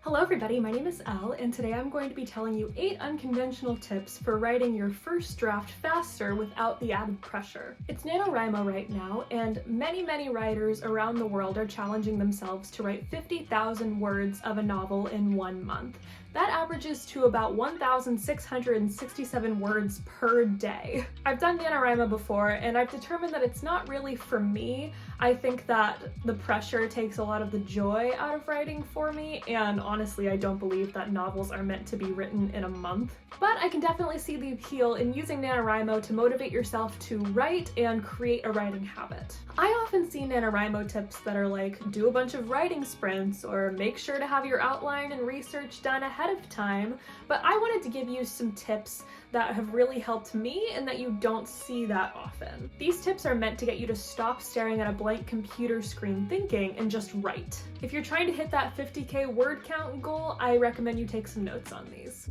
Hello everybody, my name is Elle, and today I'm going to be telling you 8 unconventional tips for writing your first draft faster without the added pressure. It's NaNoWriMo right now, and many writers around the world are challenging themselves to write 50,000 words of a novel in 1 month. That averages to about 1,667 words per day. I've done NaNoWriMo before, and I've determined that it's not really for me. I think that the pressure takes a lot of the joy out of writing for me, and honestly, I don't believe that novels are meant to be written in a month. But I can definitely see the appeal in using NaNoWriMo to motivate yourself to write and create a writing habit. I often see NaNoWriMo tips that are like, do a bunch of writing sprints, or make sure to have your outline and research done ahead of time, but I wanted to give you some tips that have really helped me and that you don't see that often. These tips are meant to get you to stop staring at a blank computer screen thinking and just write. If you're trying to hit that 50K word count goal, I recommend you take some notes on these.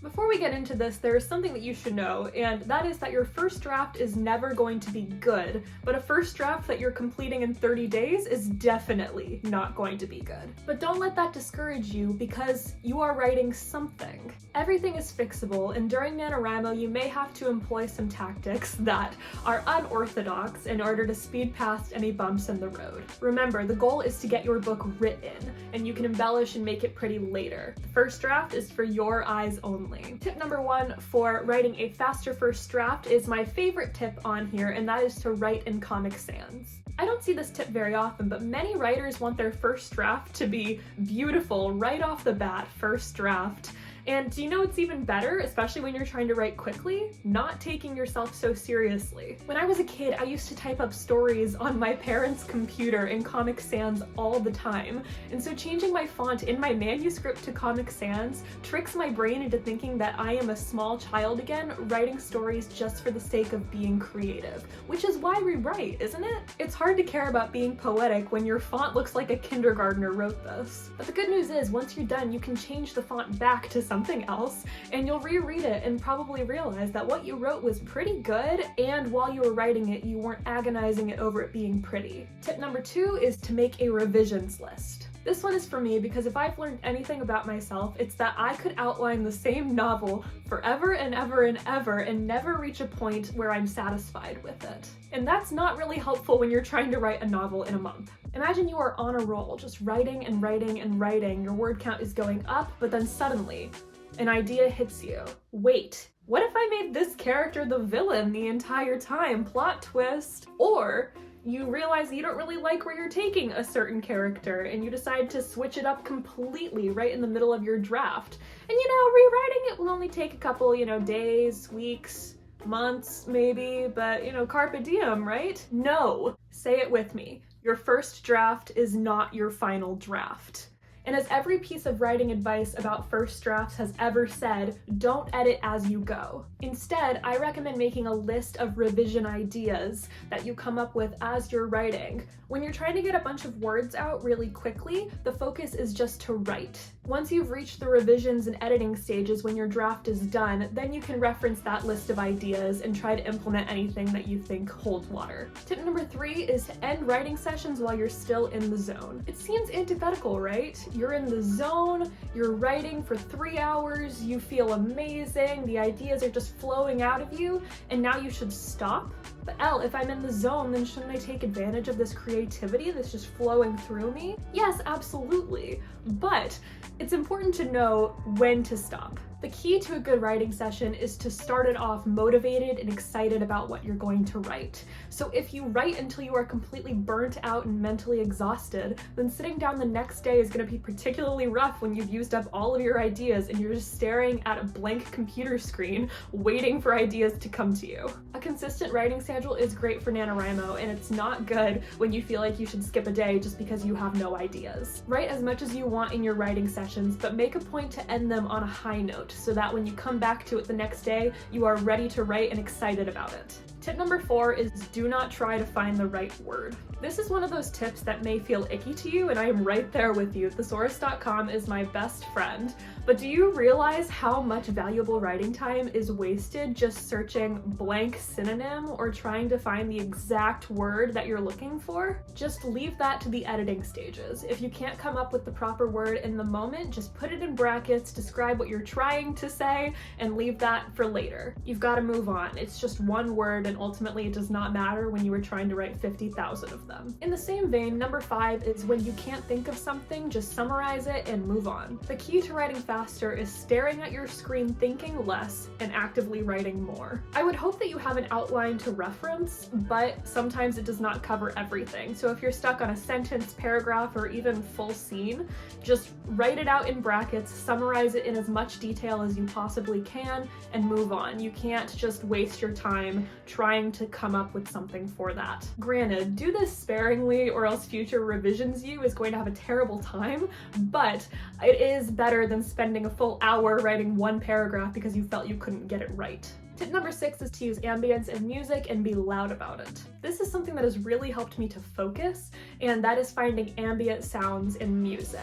Before we get into this, there is something that you should know, and that is that your first draft is never going to be good, but a first draft that you're completing in 30 days is definitely not going to be good. But don't let that discourage you, because you are writing something. Everything is fixable, and during NaNoWriMo you may have to employ some tactics that are unorthodox in order to speed past any bumps in the road. Remember, the goal is to get your book written, and you can embellish and make it pretty later. The first draft is for your eyes only. Tip number 1 for writing a faster first draft is my favorite tip on here, and that is to write in Comic Sans. I don't see this tip very often, but many writers want their first draft to be beautiful right off the bat, first draft. And do you know what's even better, especially when you're trying to write quickly? Not taking yourself so seriously. When I was a kid, I used to type up stories on my parents' computer in Comic Sans all the time. And so changing my font in my manuscript to Comic Sans tricks my brain into thinking that I am a small child again, writing stories just for the sake of being creative. Which is why we write, isn't it? It's hard to care about being poetic when your font looks like a kindergartner wrote this. But the good news is, once you're done, you can change the font back to something else, and you'll reread it and probably realize that what you wrote was pretty good, and while you were writing it, you weren't agonizing it over it being pretty. Tip number 2 is to make a revisions list. This one is for me because if I've learned anything about myself, it's that I could outline the same novel forever and ever and ever and never reach a point where I'm satisfied with it. And that's not really helpful when you're trying to write a novel in a month. Imagine you are on a roll, just writing and writing and writing. Your word count is going up, but then suddenly an idea hits you. Wait, what if I made this character the villain the entire time? Plot twist. Or you realize you don't really like where you're taking a certain character and you decide to switch it up completely right in the middle of your draft. And rewriting it will only take a couple, days, weeks, months maybe, but carpe diem, right? No, say it with me. Your first draft is not your final draft. And as every piece of writing advice about first drafts has ever said, don't edit as you go. Instead, I recommend making a list of revision ideas that you come up with as you're writing. When you're trying to get a bunch of words out really quickly, the focus is just to write. Once you've reached the revisions and editing stages when your draft is done, then you can reference that list of ideas and try to implement anything that you think holds water. Tip number 3 is to end writing sessions while you're still in the zone. It seems antithetical, right? You're in the zone, you're writing for 3 hours, you feel amazing, the ideas are just flowing out of you, and now you should stop? But Elle, if I'm in the zone, then shouldn't I take advantage of this creativity that's just flowing through me? Yes, absolutely. But it's important to know when to stop. The key to a good writing session is to start it off motivated and excited about what you're going to write. So if you write until you are completely burnt out and mentally exhausted, then sitting down the next day is going to be particularly rough when you've used up all of your ideas and you're just staring at a blank computer screen waiting for ideas to come to you. A consistent writing schedule is great for NaNoWriMo, and it's not good when you feel like you should skip a day just because you have no ideas. Write as much as you want in your writing sessions, but make a point to end them on a high note, so that when you come back to it the next day, you are ready to write and excited about it. Tip number 4 is do not try to find the right word. This is one of those tips that may feel icky to you, and I am right there with you. Thesaurus.com is my best friend. But do you realize how much valuable writing time is wasted just searching blank synonym or trying to find the exact word that you're looking for? Just leave that to the editing stages. If you can't come up with the proper word in the moment, just put it in brackets, describe what you're trying to say, and leave that for later. You've got to move on. It's just one word, and ultimately it does not matter when you were trying to write 50,000 of them. In the same vein, number 5 is when you can't think of something, just summarize it and move on. The key to writing faster is staring at your screen, thinking less, and actively writing more. I would hope that you have an outline to reference, but sometimes it does not cover everything. So if you're stuck on a sentence, paragraph, or even full scene, just write it out in brackets, summarize it in as much detail as you possibly can, and move on. You can't just waste your time trying to come up with something for that. Granted, do this sparingly or else future revisions you is going to have a terrible time, but it is better than spending a full hour writing one paragraph because you felt you couldn't get it right. Tip number 6 is to use ambience and music and be loud about it. This is something that has really helped me to focus, and that is finding ambient sounds in music.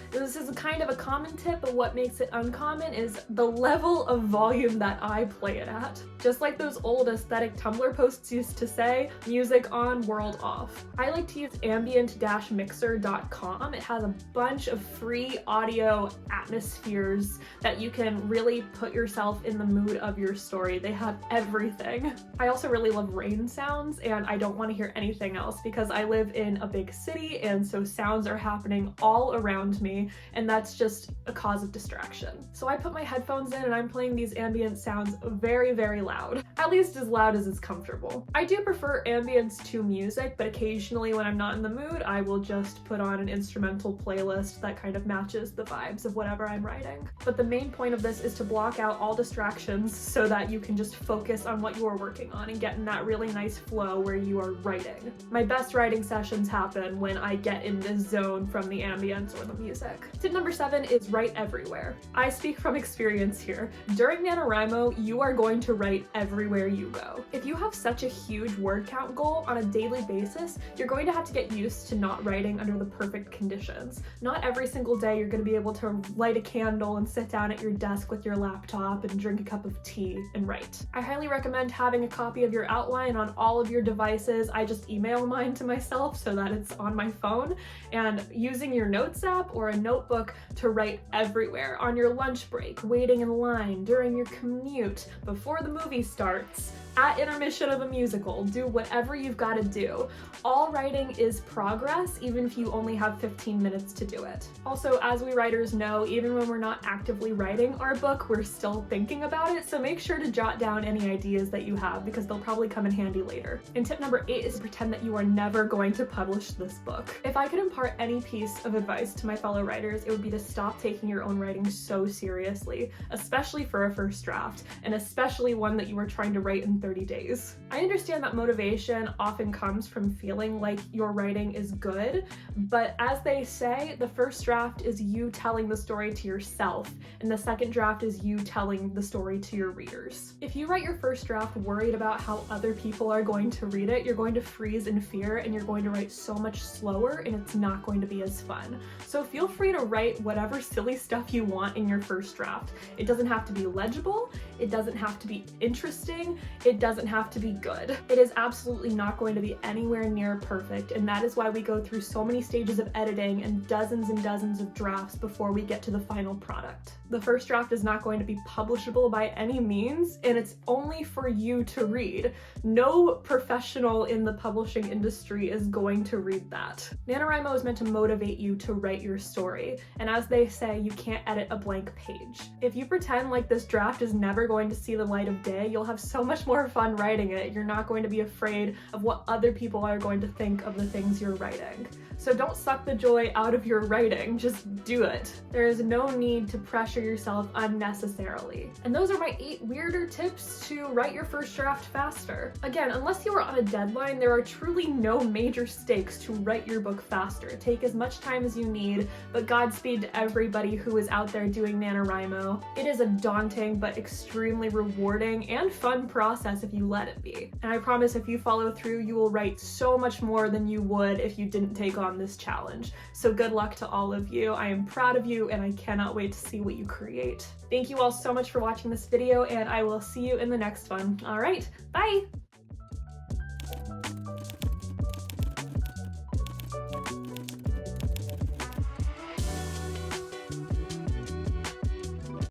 This is kind of a common tip, but what makes it uncommon is the level of volume that I play it at. Just like those old aesthetic Tumblr posts used to say, music on, world off. I like to use ambient-mixer.com. It has a bunch of free audio atmospheres that you can really put yourself in the mood of your story. They have everything. I also really love rain sounds, and I don't want to hear anything else because I live in a big city, and so sounds are happening all around me, and that's just a cause of distraction. So I put my headphones in and I'm playing these ambient sounds very, very loud. At least as loud as is comfortable. I do prefer ambience to music, but occasionally when I'm not in the mood, I will just put on an instrumental playlist that kind of matches the vibes of whatever I'm writing. But the main point of this is to block out all distractions so that you can just focus on what you are working on and get in that really nice flow where you are writing. My best writing sessions happen when I get in this zone from the ambience or the music. Tip number 7 is write everywhere. I speak from experience here. During NaNoWriMo, you are going to write everywhere you go. If you have such a huge word count goal on a daily basis, you're going to have to get used to not writing under the perfect conditions. Not every single day you're going to be able to light a candle and sit down at your desk with your laptop and drink a cup of tea and write. I highly recommend having a copy of your outline on all of your devices. I just email mine to myself so that it's on my phone, and using your notes app or a notebook to write everywhere, on your lunch break, waiting in line, during your commute, before the movie starts, at intermission of a musical. Do whatever you've got to do. All writing is progress, even if you only have 15 minutes to do it. Also, as we writers know, even when we're not actively writing our book, we're still thinking about it, so make sure to jot down any ideas that you have because they'll probably come in handy later. And tip number 8 is to pretend that you are never going to publish this book. If I could impart any piece of advice to my fellow writers, it would be to stop taking your own writing so seriously, especially for a first draft, and especially one that you are trying to write in 30 days. I understand that motivation often comes from feeling like your writing is good, but as they say, the first draft is you telling the story to yourself, and the second draft is you telling the story to your readers. If you write your first draft worried about how other people are going to read it, you're going to freeze in fear and you're going to write so much slower, and it's not going to be as fun. So feel free to write whatever silly stuff you want in your first draft. It doesn't have to be legible, it doesn't have to be interesting, it doesn't have to be good. It is absolutely not going to be anywhere near perfect, and that is why we go through so many stages of editing and dozens of drafts before we get to the final product. The first draft is not going to be publishable by any means, and it's only for you to read. No professional in the publishing industry is going to read that. NaNoWriMo is meant to motivate you to write your story, and as they say, you can't edit a blank page. If you pretend like this draft is never going to see the light of day, you'll have so much more fun writing it. You're not going to be afraid of what other people are going to think of the things you're writing. So don't suck the joy out of your writing, just do it. There is no need to pressure yourself unnecessarily. And those are my 8 weirder tips to write your first draft faster. Again, unless you are on a deadline, there are truly no major stakes to write your book faster. Take as much time as you need, but Godspeed to everybody who is out there doing NaNoWriMo. It is a daunting but extremely rewarding and fun process process if you let it be. And I promise if you follow through, you will write so much more than you would if you didn't take on this challenge. So good luck to all of you. I am proud of you and I cannot wait to see what you create. Thank you all so much for watching this video, and I will see you in the next one. All right, bye!